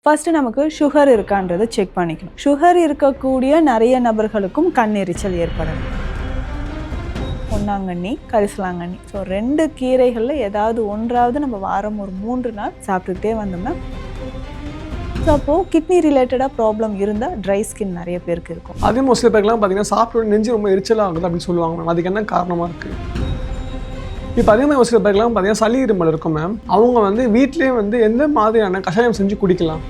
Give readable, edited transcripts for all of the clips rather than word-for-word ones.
First நமக்கு sugar இருக்கான்றதை check பண்ணிக்கணும். Sugar இருக்கக்கூடிய நிறைய நபர்களுக்கும் கண் எரிச்சல் ஏற்படலாம். பொன்னாங்கண்ணி, கரிசலாங்கண்ணி, ஸோ 2 கீரைகளில் ஏதாவது ஒன்றாவது நம்ம வாரம் ஒரு 3 நாள் சாப்பிட்டுக்கிட்டே வந்தோம்னா, ஸோ அப்போது கிட்னி ரிலேட்டடாக ப்ராப்ளம் இருந்தால் ட்ரை ஸ்கின் நிறைய பேருக்கு இருக்கும். அதே ஒரு சில பேருக்குலாம் பார்த்தீங்கன்னா சாப்பிட்டு நெஞ்சு ரொம்ப எரிச்சலாக ஆகுது அப்படின்னு சொல்லுவாங்க மேம். அதுக்கு என்ன காரணமாக இருக்குது? இப்போ அதே மாதிரி ஒரு சில பேருக்குலாம் பார்த்தீங்கன்னா சளி இருமல் இருக்கும் மேம். அவங்க வந்து வீட்டிலேயே வந்து எந்த மாதிரியான கஷாயம் செஞ்சு குடிக்கலாம்?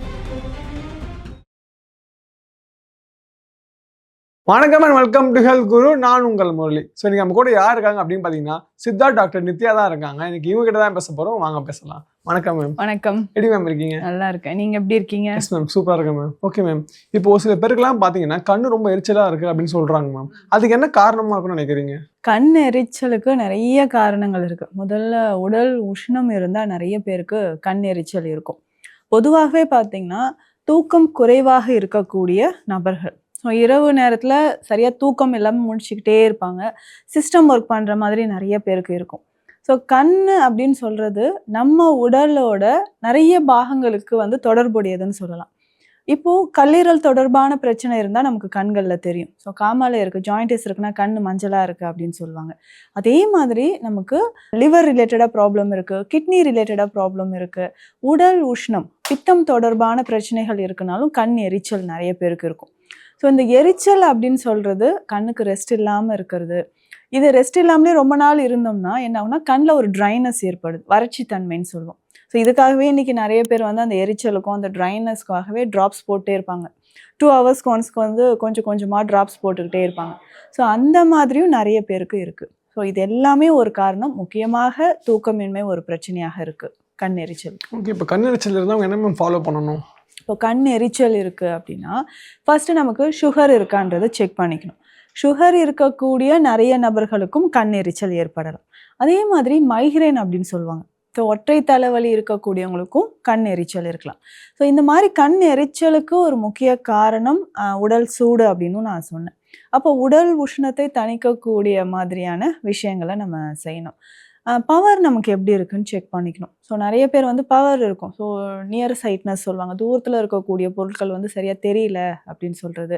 வணக்கம் அண்ட் வெல்கம் டு ஹெல்த் குரு. நான் உங்கள் முரளி. ஸோ இன்றைக்கி நம்ம கூட யார் இருக்காங்க அப்படின்னு பார்த்தீங்கன்னா சித்தார்த் டாக்டர் நித்யா தான் இருக்காங்க. இன்னைக்கு இவங்க கிட்ட தான் பேச போகிறோம். வாங்க பேசலாம். வணக்கம் மேம். வணக்கம். எப்படி மேம் இருக்கீங்க? நல்லா இருக்கேன். நீங்கள் எப்படி இருக்கீங்க? எஸ் மேம், சூப்பராக இருக்கேன் மேம். ஓகே மேம், இப்போ ஒரு சில பேருக்குலாம் பார்த்தீங்கன்னா கண்ணு ரொம்ப எரிச்சலாக இருக்குது அப்படின்னு சொல்கிறாங்க மேம். அதுக்கு என்ன காரணமாக இருக்குன்னு நினைக்கிறீங்க? கண் எரிச்சலுக்கு நிறைய காரணங்கள் இருக்குது. முதல்ல உடல் உஷ்ணம் இருந்தால் நிறைய பேருக்கு கண் எரிச்சல் இருக்கும். பொதுவாகவே பார்த்திங்கன்னா தூக்கம் குறைவாக இருக்கக்கூடிய நபர்கள், ஸோ இரவு நேரத்தில் சரியாக தூக்கம் இல்லாமல் முழிச்சுக்கிட்டே இருப்பாங்க. சிஸ்டம் ஒர்க் பண்ணுற மாதிரி நிறைய பேருக்கு இருக்கும். ஸோ கண் அப்படின்னு சொல்கிறது நம்ம உடலோட நிறைய பாகங்களுக்கு வந்து தொடர்புடையதுன்னு சொல்லலாம். இப்போது கல்லீரல் தொடர்பான பிரச்சனை இருந்தால் நமக்கு கண்களில் தெரியும். ஸோ காமாலை இருக்குது, ஜாயிண்டிஸ் இருக்குன்னா கண் மஞ்சளாக இருக்குது அப்படின்னு சொல்லுவாங்க. அதே மாதிரி நமக்கு லிவர் ரிலேட்டடாக ப்ராப்ளம் இருக்குது, கிட்னி ரிலேட்டடாக ப்ராப்ளம் இருக்குது, உடல் உஷ்ணம், பித்தம் தொடர்பான பிரச்சனைகள் இருக்குனாலும் கண் எரிச்சல் நிறைய பேருக்கு இருக்கும். ஸோ இந்த எரிச்சல் அப்படின்னு சொல்கிறது கண்ணுக்கு ரெஸ்ட் இல்லாமல் இருக்கிறது. இது ரெஸ்ட் இல்லாமலே ரொம்ப நாள் இருந்தோம்னா என்ன ஆகுனா கண்ணில் ஒரு ட்ரைனஸ் ஏற்படுது, வறட்சி தன்மைன்னு சொல்லுவோம். ஸோ இதுக்காகவே இன்றைக்கி நிறைய பேர் வந்து அந்த எரிச்சலுக்கும் அந்த ட்ரைனஸ்க்காகவே ட்ராப்ஸ் போட்டே இருப்பாங்க. 2 ஹவர்ஸ்க்கு ஒன்ஸ்க்கு வந்து கொஞ்சம் கொஞ்சமாக ட்ராப்ஸ் போட்டுக்கிட்டே இருப்பாங்க. ஸோ அந்த மாதிரியும் நிறைய பேருக்கு இருக்குது. ஸோ இது எல்லாமே ஒரு காரணம். முக்கியமாக தூக்கமின்மை ஒரு பிரச்சனையாக இருக்குது கண் எரிச்சல். ஓகே, இப்போ கண் எரிச்சல் இருந்தால் என்ன மேம் ஃபாலோ பண்ணணும்? இப்போ கண் எரிச்சல் இருக்குது அப்படின்னா ஃபர்ஸ்ட்டு நமக்கு சுகர் இருக்கான்றதை செக் பண்ணிக்கணும். சுகர் இருக்கக்கூடிய நிறைய நபர்களுக்கும் கண் எரிச்சல் ஏற்படலாம். அதே மாதிரி மைக்ரேன் அப்படின்னு சொல்லுவாங்க. ஸோ ஒற்றை தலைவலி இருக்கக்கூடியவங்களுக்கும் கண் எரிச்சல் இருக்கலாம். ஸோ இந்த மாதிரி கண் எரிச்சலுக்கு ஒரு முக்கிய காரணம் உடல் சூடு அப்படின்னு நான் சொன்னேன். அப்போ உடல் உஷ்ணத்தை தணிக்கக்கூடிய மாதிரியான விஷயங்களை நம்ம செய்யணும். பவர் நமக்கு எப்படி இருக்குன்னு செக் பண்ணிக்கணும். ஸோ நிறைய பேர் வந்து பவர் இருக்கும், ஸோ நியர் சைட்னஸ் சொல்லுவாங்க, தூரத்தில் இருக்கக்கூடிய பொருட்கள் வந்து சரியாக தெரியல அப்படின்னு சொல்கிறது.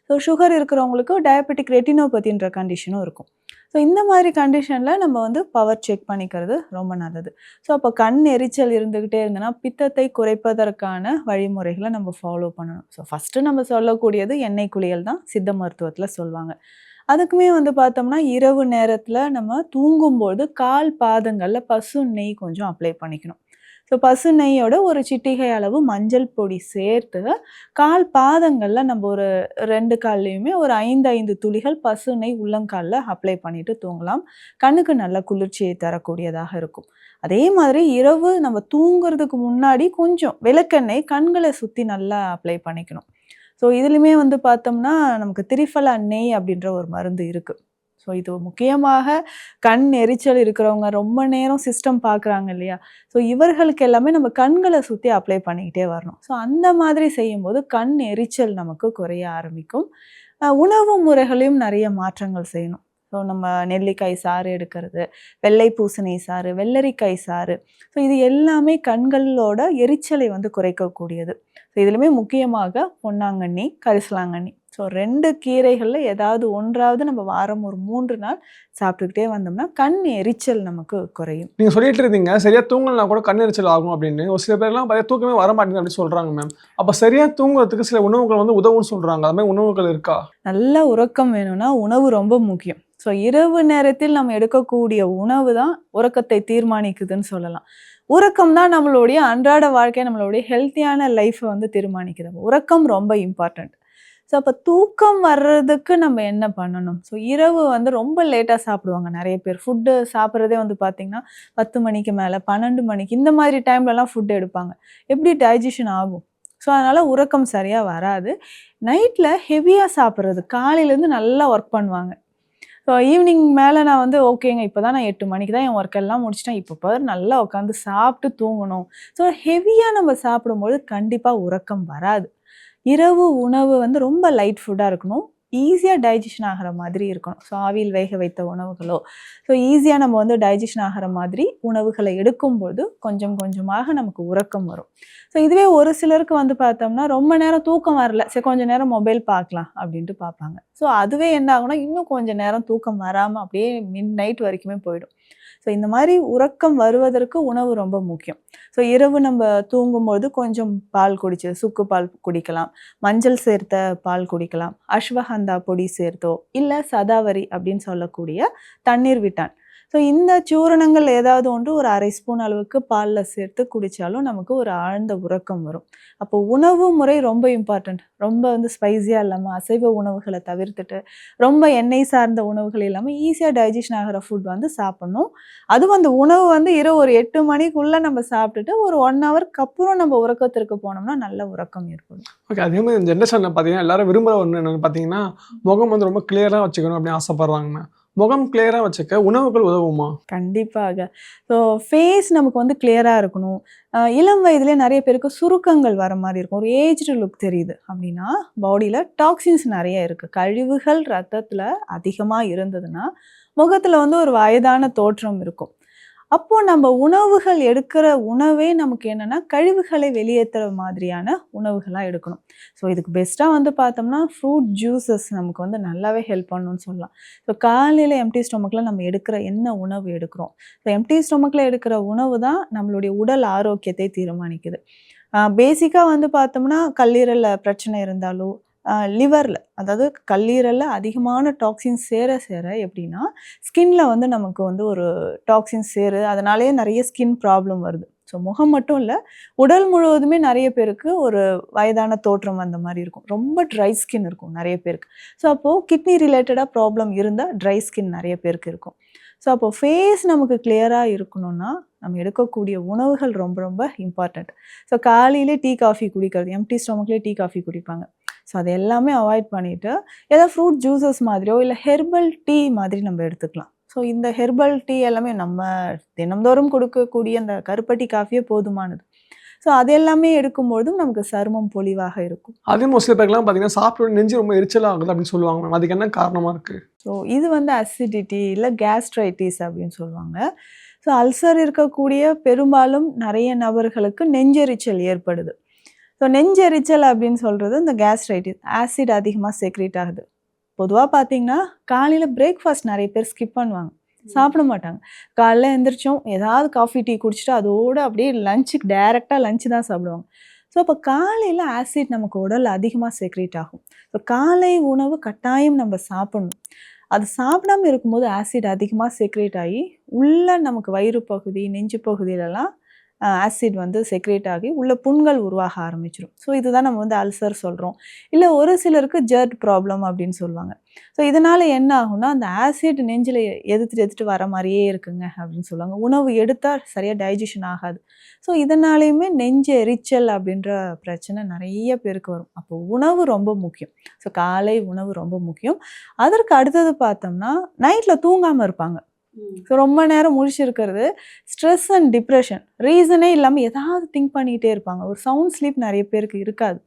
ஸோ சுகர் இருக்கிறவங்களுக்கு டயபெட்டிக் ரெட்டினோபதின்ற கண்டிஷனும் இருக்கும். ஸோ இந்த மாதிரி கண்டிஷனில் நம்ம வந்து பவர் செக் பண்ணிக்கிறது ரொம்ப நல்லது. ஸோ அப்போ கண் எரிச்சல் இருந்துக்கிட்டே இருந்ததுன்னா பித்தத்தை குறைப்பதற்கான வழிமுறைகளை நம்ம ஃபாலோ பண்ணணும். ஸோ ஃபஸ்ட்டு நம்ம சொல்லக்கூடியது எண்ணெய் குளியல் தான் சித்த மருத்துவத்தில் சொல்லுவாங்க. அதுக்குமே வந்து பார்த்தோம்னா இரவு நேரத்தில் நம்ம தூங்கும்போது கால் பாதங்களில் பசு நெய் கொஞ்சம் அப்ளை பண்ணிக்கணும். ஸோ பசு நெய்யோட ஒரு சிட்டிகை அளவு மஞ்சள் பொடி சேர்த்து கால் பாதங்களில் நம்ம ஒரு 2 கால்லையுமே ஒரு 5 துளிகள் பசு நெய் உள்ளங்காலில் அப்ளை பண்ணிட்டு தூங்கலாம். கண்ணுக்கு நல்ல குளிர்ச்சியை தரக்கூடியதாக இருக்கும். அதே மாதிரி இரவு நம்ம தூங்குறதுக்கு முன்னாடி கொஞ்சம் விளக்கெண்ணெய் கண்களை சுற்றி நல்லா அப்ளை பண்ணிக்கணும். ஸோ இதுலையுமே வந்து பார்த்தோம்னா நமக்கு திரிஃபலா நெய் அப்படின்ற ஒரு மருந்து இருக்குது. ஸோ இது முக்கியமாக கண் எரிச்சல் இருக்கிறவங்க ரொம்ப நேரம் சிஸ்டம் பார்க்குறாங்க இல்லையா, ஸோ இவர்களுக்கு எல்லாமே நம்ம கண்களை சுற்றி அப்ளை பண்ணிக்கிட்டே வரணும். ஸோ அந்த மாதிரி செய்யும்போது கண் எரிச்சல் நமக்கு குறைய ஆரம்பிக்கும். உணவு முறைகளையும் நிறைய மாற்றங்கள் செய்யணும். ஸோ நம்ம நெல்லிக்காய் சாறு எடுக்கிறது, வெள்ளை பூசணி சாறு, வெள்ளரிக்காய் சாறு, ஸோ இது எல்லாமே கண்களோட எரிச்சலை வந்து குறைக்கக்கூடியது. ஸோ இதுலையுமே முக்கியமாக பொன்னாங்கண்ணி, கரிசலாங்கண்ணி, ஸோ 2 கீரைகளில் ஏதாவது ஒன்றாவது நம்ம வாரம் ஒரு 3 நாள் சாப்பிட்டுக்கிட்டே வந்தோம்னா கண் எரிச்சல் நமக்கு குறையும். நீங்கள் சொல்லிட்டு இருந்தீங்க சரியாக தூங்கலனா கூட கண் எரிச்சல் ஆகும் அப்படின்னு. ஒரு சில பேர்லாம் பார்த்தா தூக்கமே வர மாட்டேங்குது அப்படின்னு சொல்கிறாங்க மேம். அப்போ சரியாக தூங்குறதுக்கு சில உணவுகள் வந்து உதவுன்னு சொல்கிறாங்க. அது மாதிரி உணவுகள் இருக்கா? நல்ல உறக்கம் வேணும்னா உணவு ரொம்ப முக்கியம். ஸோ இரவு நேரத்தில் நம்ம எடுக்கக்கூடிய உணவு தான் உறக்கத்தை தீர்மானிக்குதுன்னு சொல்லலாம். உறக்கம் தான் நம்மளுடைய அன்றாட வாழ்க்கை, நம்மளுடைய ஹெல்த்தியான லைஃப்பை வந்து தீர்மானிக்குது. உறக்கம் ரொம்ப இம்பார்ட்டண்ட். ஸோ அப்போ தூக்கம் வர்றதுக்கு நம்ம என்ன பண்ணணும்? ஸோ இரவு வந்து ரொம்ப லேட்டாக சாப்பிடுவாங்க நிறைய பேர். ஃபுட்டு சாப்பிட்றதே வந்து பார்த்திங்கன்னா 10 மணிக்கு மேலே, 12 மணிக்கு இந்த மாதிரி டைம்லலாம் ஃபுட் எடுப்பாங்க. எப்படி டைஜஷன் ஆகும்? ஸோ அதனால் உறக்கம் சரியாக வராது. நைட்டில் ஹெவியாக சாப்பிட்றது, காலையிலேருந்து நல்லா ஒர்க் பண்ணுவாங்க. ஸோ ஈவினிங் மேலே நான் வந்து ஓகேங்க இப்போ தான் நான் 8 மணிக்கு தான் என் ஒர்க்கெல்லாம் முடிச்சிட்டேன், இப்போ பாரு நல்லா உட்காந்து சாப்பிட்டு தூங்கணும். ஸோ ஹெவியாக நம்ம சாப்பிடும்போது கண்டிப்பாக உறக்கம் வராது. இரவு உணவு வந்து ரொம்ப லைட் ஃபுட்டாக இருக்கணும். ஈஸியாக டைஜஷன் ஆகிற மாதிரி இருக்கணும். ஸோ ஆவியில் வேக வைத்த உணவுகளோ, ஸோ ஈஸியாக நம்ம வந்து டைஜஷன் ஆகிற மாதிரி உணவுகளை எடுக்கும்போது கொஞ்சம் கொஞ்சமாக நமக்கு உறக்கம் வரும். ஸோ இதுவே ஒரு சிலருக்கு வந்து பார்த்தோம்னா ரொம்ப நேரம் தூக்கம் வரல, சரி கொஞ்சம் நேரம் மொபைல் பார்க்கலாம் அப்படின்ட்டு பார்ப்பாங்க. ஸோ அதுவே என்ன ஆகும்னா இன்னும் கொஞ்சம் நேரம் தூக்கம் வராமல் அப்படியே மிட் நைட் வரைக்குமே போயிடும். ஸோ இந்த மாதிரி உறக்கம் வருவதற்கு உணவு ரொம்ப முக்கியம். ஸோ இரவு நம்ம தூங்கும்போது கொஞ்சம் பால் சுக்கு பால் குடிக்கலாம், மஞ்சள் சேர்த்த பால் குடிக்கலாம், அஸ்வகந்தா பொடி சேர்த்தோ இல்லை சதாவரி அப்படின்னு சொல்லக்கூடிய தண்ணீர் விட்டான். ஸோ இந்த சூரணங்கள் ஏதாவது ஒன்று ஒரு 1/2 ஸ்பூன் அளவுக்கு பாலில் சேர்த்து குடித்தாலும் நமக்கு ஒரு ஆழ்ந்த உறக்கம் வரும். அப்போ உணவு முறை ரொம்ப இம்பார்ட்டண்ட். ரொம்ப வந்து ஸ்பைஸியாக இல்லாமல் அசைவ உணவுகளை தவிர்த்துட்டு ரொம்ப எண்ணெய் சார்ந்த உணவுகள் இல்லாமல் ஈஸியாக டைஜஷன் ஆகிற ஃபுட் வந்து சாப்பிட்ணும். அதுவும் அந்த உணவு வந்து இரவு ஒரு 8 மணிக்குள்ளே நம்ம சாப்பிட்டுட்டு ஒரு 1 ஹவருக்கு அப்புறம் நம்ம உறக்கத்திற்கு போனோம்னா நல்ல உறக்கம் ஏற்படும். ஓகே. அதே மாதிரி இந்த ஜென்ரேஷனில் பார்த்தீங்கன்னா எல்லாரும் விரும்புகிற ஒன்று என்னென்னு பார்த்தீங்கன்னா முகம் வந்து ரொம்ப கிளியராக வச்சுக்கணும் அப்படின்னு ஆசைப்படுறாங்கண்ணா. முகம் கிளியராக வச்சுக்க உணவுகள் உதவுமா? கண்டிப்பாக. ஸோ ஃபேஸ் நமக்கு வந்து கிளியராக இருக்கணும். இளம் வயதிலே நிறைய பேருக்கு சுருக்கங்கள் வர மாதிரி இருக்கும். ஒரு ஏஜ்டு லுக் தெரியுது அப்படின்னா பாடியில் டாக்ஸின்ஸ் நிறைய இருக்குது. கழிவுகள் ரத்தத்தில் அதிகமாக இருந்ததுன்னா முகத்தில் வந்து ஒரு வயதான தோற்றம் இருக்கும். அப்போது நம்ம உணவுகள் எடுக்கிற உணவே நமக்கு என்னென்னா கழிவுகளை வெளியேற்றுற மாதிரியான உணவுகளாக எடுக்கணும். ஸோ இதுக்கு பெஸ்ட்டாக வந்து பார்த்தோம்னா ஃப்ரூட் ஜூஸஸ் நமக்கு வந்து நல்லாவே ஹெல்ப் பண்ணணும்னு சொல்லலாம். ஸோ காலையில் எம்டி ஸ்டொமக்கில் நம்ம எடுக்கிற என்ன உணவு எடுக்கிறோம், ஸோ எம்டி ஸ்டொமக்கில் எடுக்கிற உணவு தான் நம்மளுடைய உடல் ஆரோக்கியத்தை தீர்மானிக்குது. பேசிக்காக வந்து பார்த்தோம்னா கல்லீரலில் பிரச்சனை இருந்தாலோ லிவரில், அதாவது கல்லீரலில் அதிகமான டாக்ஸின்ஸ் சேர எப்படின்னா ஸ்கின்ல வந்து நமக்கு வந்து ஒரு டாக்ஸின்ஸ் அதனாலேயே நிறைய ஸ்கின் ப்ராப்ளம் வருது. ஸோ முகம் மட்டும் இல்லை, உடல் முழுவதுமே நிறைய பேருக்கு ஒரு வயதான தோற்றம் அந்த மாதிரி இருக்கும். ரொம்ப ட்ரை ஸ்கின் இருக்கும் நிறைய பேருக்கு. ஸோ அப்போது கிட்னி ரிலேட்டடாக ப்ராப்ளம் இருந்தால் ட்ரை ஸ்கின் நிறைய பேருக்கு இருக்கும். ஸோ அப்போது ஃபேஸ் நமக்கு கிளியராக இருக்கணும்னா நம்ம எடுக்கக்கூடிய உணவுகள் ரொம்ப ரொம்ப இம்பார்ட்டண்ட். ஸோ காலையிலே டீ காஃபி குடிக்கிறது, எம்டி ஸ்டொமக்லேயே டீ காஃபி குடிப்பாங்க. ஸோ அது எல்லாமே அவாய்ட் பண்ணிவிட்டு ஏதாவது ஃப்ரூட் ஜூஸஸ் மாதிரியோ இல்லை ஹெர்பல் டீ மாதிரி நம்ம எடுத்துக்கலாம். ஸோ இந்த ஹெர்பல் டீ எல்லாமே நம்ம தினந்தோறும் கொடுக்கக்கூடிய அந்த கருப்பட்டி காஃபியே போதுமானது. ஸோ அது எல்லாமே எடுக்கும்பொழுதும் நமக்கு சருமம் பொலிவாக இருக்கும். அதே சில பேருக்குலாம் பார்த்தீங்கன்னா சாப்பிட்டு நெஞ்சு ரொம்ப எரிச்சலாக ஆகுது அப்படின்னு சொல்லுவாங்க மேம். அதுக்கு என்ன காரணமாக இருக்குது? ஸோ இது வந்து அசிடிட்டி இல்லை கேஸ்ட்ரைட்டிஸ் அப்படின்னு சொல்லுவாங்க. ஸோ அல்சர் இருக்கக்கூடிய பெரும்பாலும் நிறைய நபர்களுக்கு நெஞ்செரிச்சல் ஏற்படுது. ஸோ நெஞ்செரிச்சல் அப்படின்னு சொல்கிறது இந்த கேஸ்ட்ரைட்டிஸ், ஆசிட் அதிகமாக செக்ரேட் ஆகுது. பொதுவாக பார்த்தீங்கன்னா காலையில் பிரேக்ஃபாஸ்ட் நிறைய பேர் ஸ்கிப் பண்ணுவாங்க, சாப்பிட மாட்டாங்க. காலைல எழுந்திரிச்சோம் ஏதாவது காஃபி டீ குடிச்சிட்டு அதோடு அப்படியே லஞ்சுக்கு டைரெக்டாக லஞ்சு தான் சாப்பிடுவாங்க. ஸோ அப்போ காலையில் ஆசிட் நமக்கு உடல் அதிகமாக செக்ரேட் ஆகும். ஸோ காலை உணவு கட்டாயம் நம்ம சாப்பிடணும். அது சாப்பிடாமல் இருக்கும்போது ஆசிட் அதிகமாக செக்ரேட் ஆகி உள்ள நமக்கு வயிறு பகுதி நெஞ்சு பகுதியிலலாம் ஆசிட் வந்து செக்ரேட் ஆகி உள்ள புண்கள் உருவாக ஆரம்பிச்சிடும். ஸோ இதுதான் நம்ம வந்து அல்சர் சொல்கிறோம். இல்லை ஒரு சிலருக்கு ஜர்ட் ப்ராப்ளம் அப்படின்னு சொல்லுவாங்க. ஸோ இதனால் என்ன ஆகும்னா அந்த ஆசிட் நெஞ்சில் எதிர்த்து வர மாதிரியே இருக்குங்க அப்படின்னு சொல்லுவாங்க. உணவு எடுத்தால் சரியாக டைஜஷன் ஆகாது. ஸோ இதனாலேயுமே நெஞ்சு எரிச்சல் அப்படின்ற பிரச்சனை நிறைய பேருக்கு வரும். அப்போ உணவு ரொம்ப முக்கியம். ஸோ காலை உணவு ரொம்ப முக்கியம். அதற்கு அடுத்தது பார்த்தோம்னா நைட்டில் தூங்காமல் இருப்பாங்க. ஸோ ரொம்ப நேரம் முழிச்சிருக்கிறது ஸ்ட்ரெஸ் அண்ட் டிப்ரெஷன், ரீசனே இல்லாமல் ஏதாவது திங்க் பண்ணிகிட்டே இருப்பாங்க. ஒரு சவுண்ட் ஸ்லீப் நிறைய பேருக்கு இருக்காது.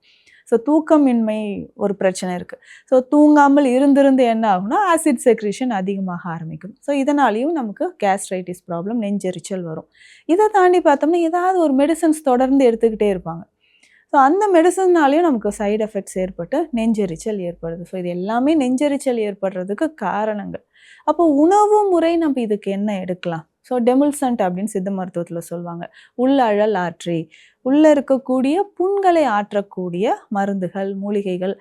ஸோ தூக்கமின்மை ஒரு பிரச்சனை இருக்குது. ஸோ தூங்காமல் இருந்து என்ன ஆகும்னா ஆசிட் செக்ரேஷன் அதிகமாக ஆரம்பிக்கும். ஸோ இதனாலேயும் நமக்கு கேஸ்ட்ரைட்டிஸ் ப்ராப்ளம், நெஞ்செரிச்சல் வரும். இதை தாண்டி பார்த்தோம்னா ஏதாவது ஒரு மெடிசன்ஸ் தொடர்ந்து எடுத்துக்கிட்டே இருப்பாங்க. ஸோ அந்த மெடிசன்னாலேயும் நமக்கு சைடு எஃபெக்ட்ஸ் ஏற்பட்டு நெஞ்செரிச்சல் ஏற்படுது. ஸோ இது எல்லாமே நெஞ்செரிச்சல் ஏற்படுறதுக்கு காரணங்கள். அப்போ உணவு முறை நம்ம இதுக்கு என்ன எடுக்கலாம்? ஸோ டெமுல்சன்ட் அப்படின்னு சித்த மருத்துவத்தில் சொல்லுவாங்க. உள்ளழல் ஆற்றி உள்ளே இருக்கக்கூடிய புண்களை ஆற்றக்கூடிய மருந்துகள், மூலிகைகள்,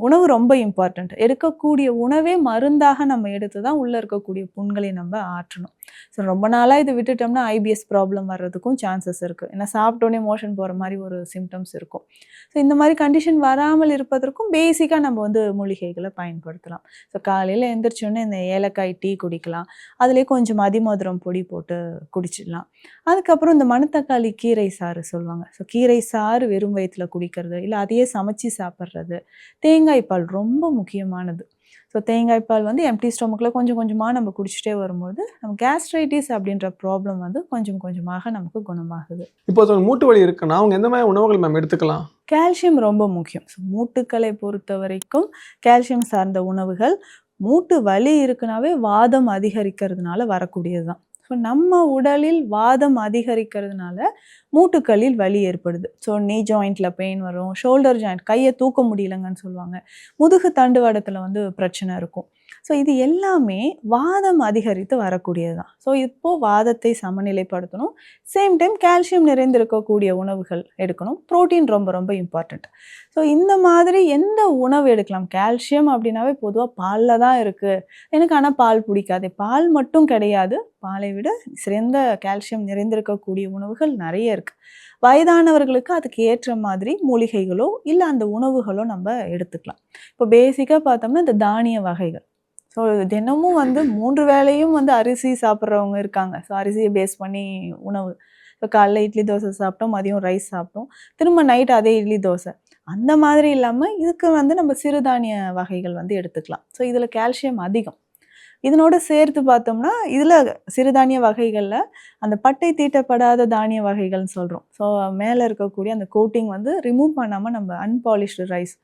உணவு ரொம்ப இம்பார்ட்டண்ட். எடுக்கக்கூடிய உணவே மருந்தாக நம்ம எடுத்து தான் உள்ளே இருக்கக்கூடிய புண்களை நம்ம ஆற்றணும். ஸோ ரொம்ப நாளாக இது விட்டுட்டோம்னா ஐபிஎஸ் ப்ராப்ளம் வர்றதுக்கும் சான்சஸ் இருக்குது. ஏன்னா சாப்பிட்டோன்னே மோஷன் போகிற மாதிரி ஒரு சிம்டம்ஸ் இருக்கும். ஸோ இந்த மாதிரி கண்டிஷன் வராமல் இருப்பதற்கும் பேசிக்காக நம்ம வந்து மூலிகைகளை பயன்படுத்தலாம். ஸோ காலையில் எழுந்திரிச்சோன்னே இந்த ஏலக்காய் டீ குடிக்கலாம். அதுலேயே கொஞ்சம் அதிமதுரம் பொடி போட்டு குடிச்சிடலாம். அதுக்கப்புறம் இந்த மணத்தக்காளி கீரை சாறு சொல்லுவாங்க. ஸோ கீரை சாறு வெறும் வயிற்றில் குடிக்கிறது, இல்லை அதையே சமைச்சு சாப்பிட்றது. தேங்காய் பால் ரொம்ப முக்கியமானது. ஸோ தேங்காய் பால் வந்து எம்டி ஸ்டொமக்கில் கொஞ்சம் கொஞ்சமாக நம்ம குடிச்சிட்டே வரும்போது நம்ம கேஸ்ட்ரைட்டிஸ் அப்படின்ற ப்ராப்ளம் வந்து கொஞ்சம் கொஞ்சமாக நமக்கு குணமாகுது. இப்போ மூட்டு வலி இருக்குன்னா அவங்க எந்த மாதிரி உணவுகள் மேம் எடுத்துக்கலாம்? கால்சியம் ரொம்ப முக்கியம். ஸோ மூட்டுக்களை பொறுத்த வரைக்கும் கால்சியம் சார்ந்த உணவுகள் மூட்டு வலி இருக்குனாவே வாதம் அதிகரிக்கிறதுனால வரக்கூடியது தான். ஸோ நம்ம உடலில் வாதம் அதிகரிக்கிறதுனால மூட்டுக்களில் வலி ஏற்படுது. ஸோ நீ ஜாயிண்டில் பெயின் வரும், ஷோல்டர் ஜாயிண்ட் கையை தூக்க முடியலங்கன்னு சொல்லுவாங்க, முதுகு தண்டுவடத்தில் வந்து பிரச்சனை இருக்கும். ஸோ இது எல்லாமே வாதம் அதிகரித்து வரக்கூடியது தான். ஸோ இப்போது வாதத்தை சமநிலைப்படுத்தணும். சேம் டைம் கால்சியம் நிறைந்திருக்கக்கூடிய உணவுகள் எடுக்கணும். ப்ரோட்டீன் ரொம்ப ரொம்ப இம்பார்ட்டண்ட். ஸோ இந்த மாதிரி எந்த உணவு எடுக்கலாம்? கால்சியம் அப்படின்னாவே பொதுவாக பாலில் தான் இருக்குது. எனக்கு ஆனால் பால் பிடிக்காது. பால் மட்டும் கிடையாது, பாலை விட சிறந்த கால்சியம் நிறைந்திருக்கக்கூடிய உணவுகள் நிறைய இருக்குது. வயதானவர்களுக்கு அதுக்கு ஏற்ற மாதிரி மூலிகைகளோ இல்லை அந்த உணவுகளோ நம்ம எடுத்துக்கலாம். இப்போ பேசிக்காக பார்த்தோம்னா இந்த தானிய வகைகள். ஸோ தினமும் வந்து 3 வேளையும் வந்து அரிசி சாப்பிட்றவங்க இருக்காங்க. ஸோ அரிசியை பேஸ் பண்ணி உணவு. இப்போ காலைல இட்லி தோசை சாப்பிட்டோம், மதியம் ரைஸ் சாப்பிட்டோம், திரும்ப நைட் அதே இட்லி தோசை. அந்த மாதிரி இல்லாமல் இதுக்கு வந்து நம்ம சிறுதானிய வகைகள் வந்து எடுத்துக்கலாம். ஸோ இதில் கால்சியம் அதிகம். இதனோட சேர்த்து பார்த்தோம்னா இதில் சிறுதானிய வகைகளில் அந்த பட்டை தீட்டப்படாத தானிய வகைகள்னு சொல்கிறோம். ஸோ மேலே இருக்கக்கூடிய அந்த கோட்டிங் வந்து ரிமூவ் பண்ணாமல் நம்ம அன்பாலிஷ்டு ரைஸ்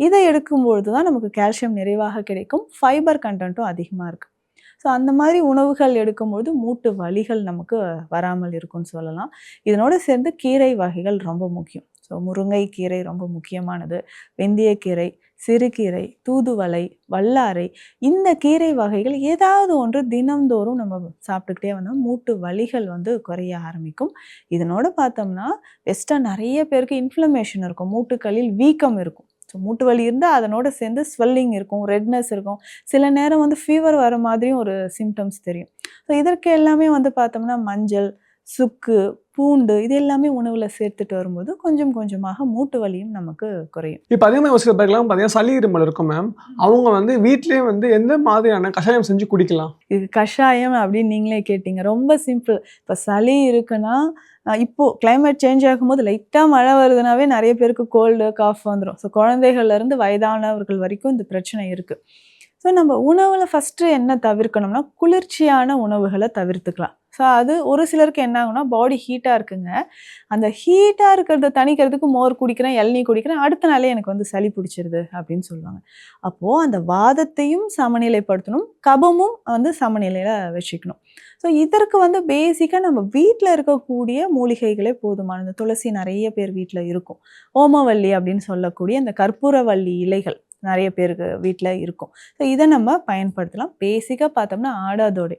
இதை எடுக்கும்பொழுது தான் நமக்கு கால்சியம் நிறைவாக கிடைக்கும். ஃபைபர் கண்டென்ட்டும் அதிகமாக இருக்குது. ஸோ அந்த மாதிரி உணவுகள் எடுக்கும்பொழுது மூட்டு வலிகள் நமக்கு வராமல் இருக்கும்னு சொல்லலாம். இதனோட சேர்ந்து கீரை வகைகள் ரொம்ப முக்கியம். ஸோ முருங்கைக்கீரை ரொம்ப முக்கியமானது, வெந்தயக்கீரை, சிறுகீரை, தூதுவளை, வல்லாரை, இந்த கீரை வகைகள் ஏதாவது ஒன்று தினம்தோறும் நம்ம சாப்பிட்டுக்கிட்டே வந்தோம் மூட்டு வலிகள் வந்து குறைய ஆரம்பிக்கும். இதனோட பார்த்தோம்னா வெஸ்ட்டாக நிறைய பேருக்கு இன்ஃப்ளமேஷன் இருக்கும், மூட்டுக்களில் வீக்கம் இருக்கும். ஸோ மூட்டு வலி இருந்தால் அதனோட சேர்ந்து ஸ்வெல்லிங் இருக்கும், ரெட்னஸ் இருக்கும், சில நேரம் வந்து ஃபீவர் வர மாதிரியும் ஒரு சிம்டம்ஸ் தெரியும். ஸோ இதற்கு எல்லாமே வந்து பார்த்தோம்னா மஞ்சள், சுக்கு, பூண்டு இது எல்லாமே உணவில் சேர்த்துட்டு வரும்போது கொஞ்சம் கொஞ்சமாக மூட்டு வலியும் நமக்கு குறையும். இப்போ அதிகமாக ஒரு சில பேருக்குலாம் பார்த்தீங்கன்னா சளி இருமல் இருக்கும் மேம். அவங்க வந்து வீட்டிலேயே வந்து எந்த மாதிரியான கஷாயம் செஞ்சு குடிக்கலாம்? இது கஷாயம் அப்படின்னு நீங்களே கேட்டீங்க, ரொம்ப சிம்பிள். இப்போ சளி இருக்குன்னா இப்போது கிளைமேட் சேஞ்ச் ஆகும்போது லைட்டாக மழை வருதுனாவே நிறைய பேருக்கு கோல்டு காஃப் வந்துடும். ஸோ குழந்தைகள்லேருந்து வயதானவர்கள் வரைக்கும் இந்த பிரச்சனை இருக்குது. ஸோ நம்ம உணவில் ஃபஸ்ட்டு என்ன தவிர்க்கணும்னா குளிர்ச்சியான உணவுகளை தவிர்த்துக்கலாம். ஸோ அது ஒரு சிலருக்கு என்ன ஆகும்னா பாடி ஹீட்டாக இருக்குங்க, அந்த ஹீட்டாக இருக்கிறத தணிக்கிறதுக்கு மோர் குடிக்கிறேன், இளநீ குடிக்கிறேன், அடுத்த நாளே எனக்கு வந்து சளி பிடிச்சிருது அப்படின்னு சொல்லுவாங்க. அப்போது அந்த வாதத்தையும் சமநிலைப்படுத்தணும், கபமும் வந்து சமநிலையில் வச்சுக்கணும். ஸோ இதற்கு வந்து பேசிக்காக நம்ம வீட்டில் இருக்கக்கூடிய மூலிகைகளே போதுமானது. துளசி நிறைய பேர் வீட்டில் இருக்கும், ஓமவல்லி அப்படின்னு சொல்லக்கூடிய இந்த கற்பூரவல்லி இலைகள் நிறைய பேருக்கு வீட்டில் இருக்கும். ஸோ இதை நம்ம பயன்படுத்தலாம். பேசிக்காக பார்த்தோம்னா ஆடாதோடை.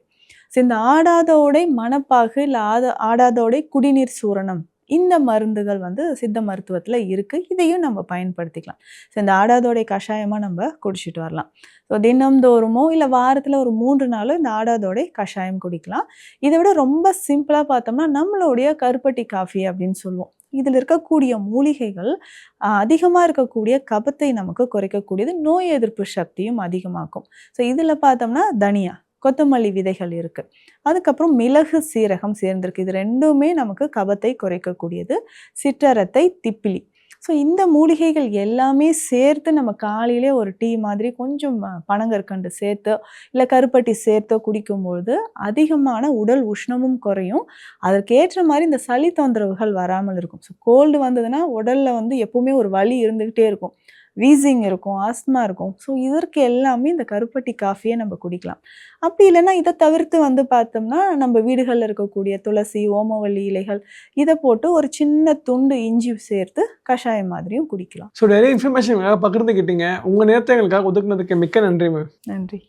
ஸோ இந்த ஆடாதோடை மணப்பாகு இல்லை ஆடாதோடை குடிநீர் சூரணம், இந்த மருந்துகள் வந்து சித்த மருத்துவத்தில் இருக்குது. இதையும் நம்ம பயன்படுத்திக்கலாம். ஸோ இந்த ஆடாதோடை கஷாயமாக நம்ம குடிச்சிட்டு வரலாம். ஸோ தினம்தோறுமோ இல்லை வாரத்தில் ஒரு 3 நாளோ இந்த ஆடாதோடை கஷாயம் குடிக்கலாம். இதை விட ரொம்ப சிம்பிளாக பார்த்தோம்னா நம்மளுடைய கருப்பட்டி காஃபி அப்படின்னு சொல்லுவோம். இதில் இருக்கக்கூடிய மூலிகைகள் அதிகமாக இருக்கக்கூடிய கபத்தை நமக்கு குறைக்கக்கூடியது, நோய் எதிர்ப்பு சக்தியும் அதிகமாக்கும். ஸோ இதில் பார்த்தோம்னா தனியா, கொத்தமல்லி விதைகள் இருக்குது, அதுக்கப்புறம் மிளகு, சீரகம் சேர்ந்துருக்கு. இது ரெண்டுமே நமக்கு கபத்தை குறைக்கக்கூடியது. சிற்றரத்தை, திப்பிலி. ஸோ இந்த மூலிகைகள் எல்லாமே சேர்த்து நம்ம காலையிலே ஒரு டீ மாதிரி கொஞ்சம் பனங்கற்கண்டு சேர்த்து இல்லை கருப்பட்டி சேர்த்து குடிக்கும்பொழுது அதிகமான உடல் உஷ்ணமும் குறையும். அதற்கேற்ற மாதிரி இந்த சளி தொந்தரவுகள் வராமல் இருக்கும். ஸோ கோல்டு வந்ததுன்னா உடலில் வந்து எப்பவுமே ஒரு வலி இருந்துக்கிட்டே இருக்கும், வீசிங் இருக்கும், ஆஸ்மா இருக்கும். ஸோ இதற்கு எல்லாமே இந்த கருப்பட்டி காஃபியை நம்ம குடிக்கலாம். அப்படி இல்லைன்னா இதை தவிர்த்து வந்து பார்த்தோம்னா நம்ம வீடுகளில் இருக்கக்கூடிய துளசி, ஓமவல்லி இலைகள் இதை போட்டு ஒரு சின்ன துண்டு இஞ்சி சேர்த்து கஷாயம் மாதிரியும் குடிக்கலாம். ஸோ நிறைய இன்ஃபர்மேஷன் பகிர்ந்துக்கிட்டீங்க. உங்கள் நேரத்தை எங்களுக்காக ஒதுக்குனதுக்கு மிக்க நன்றி மேம். நன்றி.